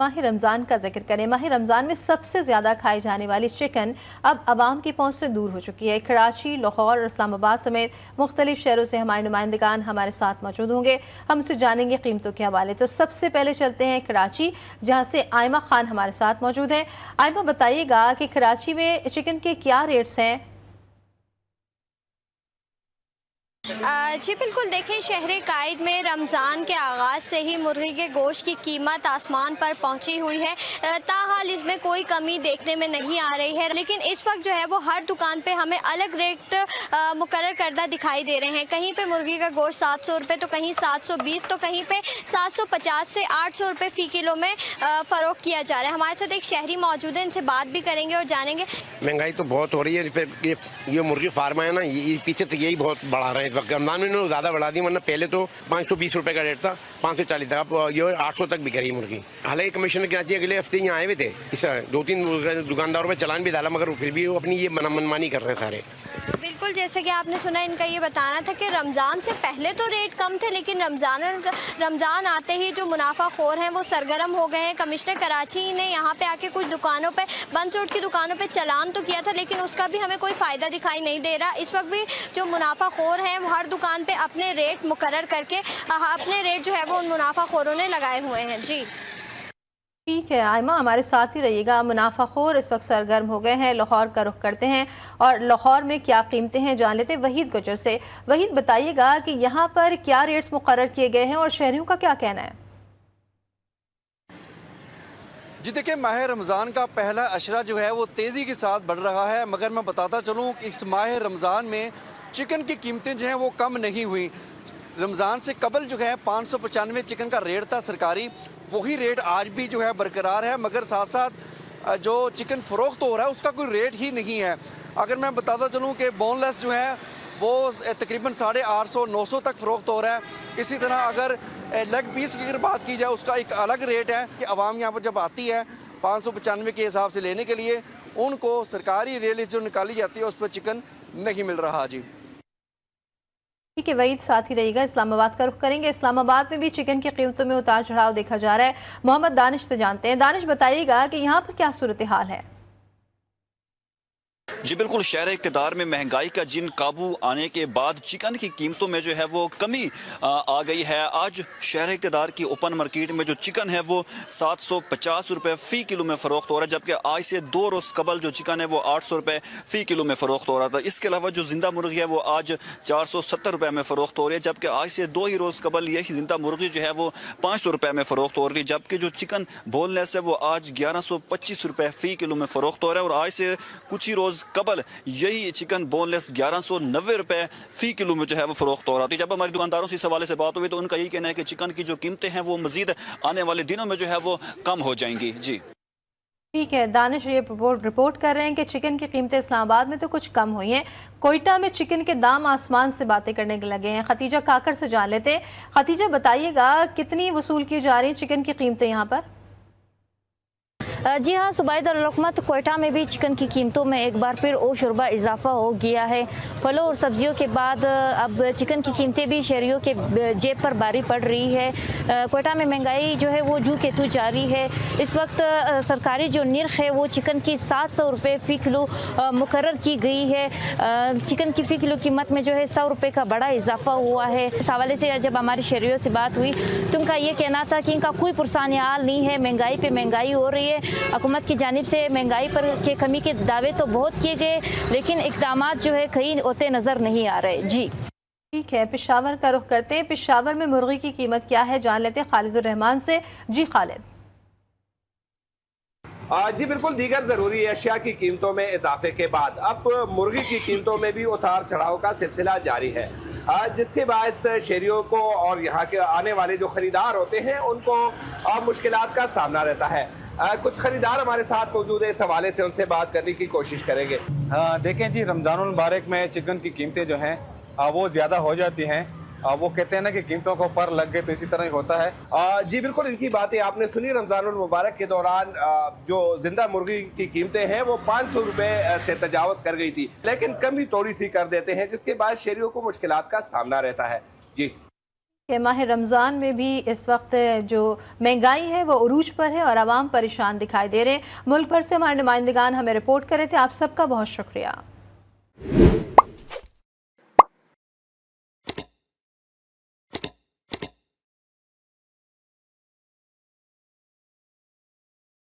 माह रमज़ान का जिक्र करें। माह रमज़ान में सबसे ज़्यादा खाई जाने वाली चिकन अब आवाम की पहुँच से दूर हो चुकी है। कराची, लाहौर और इस्लामाबाद समेत मुख्तलिफ शहरों से हमारे नुमाइंदगान हमारे साथ मौजूद होंगे। हम उससे जानेंगे कीमतों के हवाले। तो सबसे पहले चलते हैं कराची, जहाँ से आयमा खान हमारे साथ मौजूद हैं। आयमा, बताइएगा कि कराची में चिकन के क्या रेट्स हैं? जी बिल्कुल, देखें शहर कायद में रमज़ान के आगाज़ से ही मुर्गी के गोश्त की कीमत आसमान पर पहुंची हुई है। ताहाल इसमें कोई कमी देखने में नहीं आ रही है, लेकिन इस वक्त जो है वो हर दुकान पे हमें अलग रेट मुकर्रर करदा दिखाई दे रहे हैं। कहीं पे मुर्गी का गोश्त 700 रुपये, तो कहीं 720, तो कहीं पे 750 से 800 रुपये फ़ी किलो में फ़रोख्त किया जा रहा है। हमारे साथ एक शहरी मौजूद है, इनसे बात भी करेंगे और जानेंगे। महंगाई तो बहुत हो रही है। ये मुर्गी फार्म है ना, ये पीछे तो यही बहुत बढ़ा रहे हैं। रमजान में इन्होंने ज़्यादा बढ़ा दी, वरना पहले तो 520 रुपये का रेट था, 540 तक। अब ये 800 तक बिक रही है मुर्गी। हालांकि कमिश्नर कराची अगले हफ्ते यहाँ आए हुए थे, इस 2-3 दुकानदारों में चालान भी डाला, मगर फिर भी वो अपनी ये मनमानी कर रहे हैं सारे। बिल्कुल, जैसे कि आपने सुना, इनका ये बताना था कि रमज़ान से पहले तो रेट कम थे, लेकिन रमज़ान आते ही जो मुनाफाखोर हैं वो सरगर्म हो गए हैं। कमिश्नर कराची ने यहाँ पे आके कुछ दुकानों पे, बंद की दुकानों पे चालान तो किया था, लेकिन उसका भी हमें कोई फ़ायदा दिखाई नहीं दे रहा। इस वक्त भी जो मुनाफाखोर हैं वो हर दुकान पे अपने रेट मुकर्रर करके अपने रेट जो है वो उन मुनाफाखोरों ने लगाए हुए हैं। जी ठीक है आयमा, हमारे साथ ही रहिएगा। मुनाफाखोर इस वक्त सरगर्म हो गए हैं। लाहौर का रुख करते हैं और लाहौर में क्या कीमतें हैं जान लेते हैं वहीद गुजर से। वहीद, बताइएगा कि यहाँ पर क्या रेट्स मुकर्रर किए गए हैं और शहरियों का क्या कहना है? जी देखिए, माह रमज़ान का पहला अशरा जो है वो तेज़ी के साथ बढ़ रहा है, मगर मैं बताता चलूँ कि इस माह रमज़ान में चिकन की कीमतें जो हैं वो कम नहीं हुई। रमज़ान से कबल जो है 595 चिकन का रेट था सरकारी, वही रेट आज भी जो है बरकरार है, मगर साथ साथ जो चिकन फ़रोख्त हो रहा है उसका कोई रेट ही नहीं है। अगर मैं बताता चलूँ कि बोनलेस जो है वो तकरीबन 850-900 तक फ़रोख्त हो रहा है। इसी तरह अगर लेग पीस की अगर बात की जाए, उसका एक अलग रेट है कि आवाम यहाँ पर जब आती है 595 के हिसाब से लेने के लिए, उनको सरकारी रेट जो निकाली जाती है उस पर चिकन नहीं मिल रहा। जी ठीक है वहीद, साथ ही रहेगा। इस्लामाबाद का रुख करेंगे। इस्लामाबाद में भी चिकन की कीमतों में उतार चढ़ाव देखा जा रहा है। मोहम्मद दानिश से जानते हैं। दानिश, बताइएगा कि यहाँ पर क्या सूरत हाल है? जी बिल्कुल, शहर इक़्तिदार में महंगाई का जिन काबू आने के बाद चिकन की कीमतों में जो है वो कमी आ गई है। आज शहर इक़्तिदार की ओपन मार्केट में जो चिकन है वो 750 रुपये फ़ी किलो में फ़रोख्त हो रहा है, जबकि आज से 2 रोज़ कबल जो चिकन है वो 800 रुपये फ़ी किलो में फ़रोख्त हो रहा था। इसके अलावा जो जिंदा मुर्गी है वो आज 470 रुपये में फ़रोख्त हो रही है, जबकि आज से 2 ही रोज़ कबल यही जिंदा मुर्गी जो है वो 500 रुपये में फ़रोख्त हो रही है, जबकि जो चिकन बोनलेस है वो आज 1125 रुपये फ़ी किलो में फ़रोख्त हो रहा है। और आज से कुछ ही रोज़ कबल यही चिकन बोनलेस 1190 रुपये फ़ी किलो में जो है वो फ़रोख्त हो रहा थी। जब हमारी दुकानदारों से इस हवाले से बात हुई तो उनका यही कहना है कि चिकन की जो कीमतें हैं वो मज़ीद आने वाले दिनों में जो है वो कम हो जाएंगी। जी ठीक है, दानिश ये रिपोर्ट कर रहे हैं कि चिकन की कीमतें इस्लामाबाद में तो कुछ कम हुई हैं, कोयटा में चिकन के दाम आसमान से बातें करने के लगे हैं। खतीजा काकर से जान लेते हैं। खतीजा, बताइएगा कितनी वसूल की जा रही हैं चिकन की कीमतें यहाँ पर? जी हाँ, सूबाई दारुल-हुकूमत कोयटा में भी चिकन की कीमतों में एक बार फिर ओ शुरबा इजाफा हो गया है। फलों और सब्जियों के बाद अब चिकन की कीमतें भी शहरियों के जेब पर भारी पड़ रही है। कोयटा में महंगाई जो है वो जू के तू जारी है। इस वक्त सरकारी जो निर्ख है वो चिकन की 700 रुपये फ़ी किलो मुकर्रर की गई है। चिकन की फ़ी किलो कीमत में जो है 100 रुपये का बड़ा इजाफा हुआ है। इस हवाले से जब हमारी शहरियों से बात हुई तो उनका ये कहना था कि इनका कोई पुरसान हाल नहीं है, महंगाई पे महंगाई हो रही है। हुकूमत की जानिब से महंगाई पर के कमी के दावे तो बहुत किए गए, लेकिन इक़दामात जो है कहीं होते नज़र नहीं आ रहे। जी ठीक है, पेशावर का रुख करते हैं। पेशावर में मुर्गी की कीमत क्या है जान लेते हैं खालिदुर रहमान से। जी खालिद। जी बिल्कुल, दीगर ज़रूरी अशिया की कीमतों में इजाफे के बाद अब मुर्गी की कीमतों में भी उतार चढ़ाव का सिलसिला जारी है, जिसके बायस शहरियों को और यहाँ के आने वाले जो खरीदार होते हैं उनको मुश्किलात का सामना रहता है। कुछ खरीदार हमारे साथ मौजूद है, इस हवाले से उनसे बात करने की कोशिश करेंगे। देखें जी, रमज़ानुल मुबारक में चिकन की कीमतें जो हैं वो ज़्यादा हो जाती हैं। वो कहते हैं ना कि कीमतों को पर लग गए, तो इसी तरह ही होता है। जी बिल्कुल, इनकी बातें आपने सुनी। रमज़ानुल मुबारक के दौरान जो जिंदा मुर्गी की कीमतें हैं वो 500 रुपये से तजावज़ कर गई थी, लेकिन कमी थोड़ी सी कर देते हैं, जिसके बाद शहरियों को मुश्किलात का सामना रहता है। जी कि माह रमज़ान में भी इस वक्त जो महंगाई है वो उरूज पर है और आवाम परेशान दिखाई दे रहे हैं। मुल्क भर से हमारे नुमाइंदगान हमें रिपोर्ट कर रहे थे। आप सबका बहुत शुक्रिया।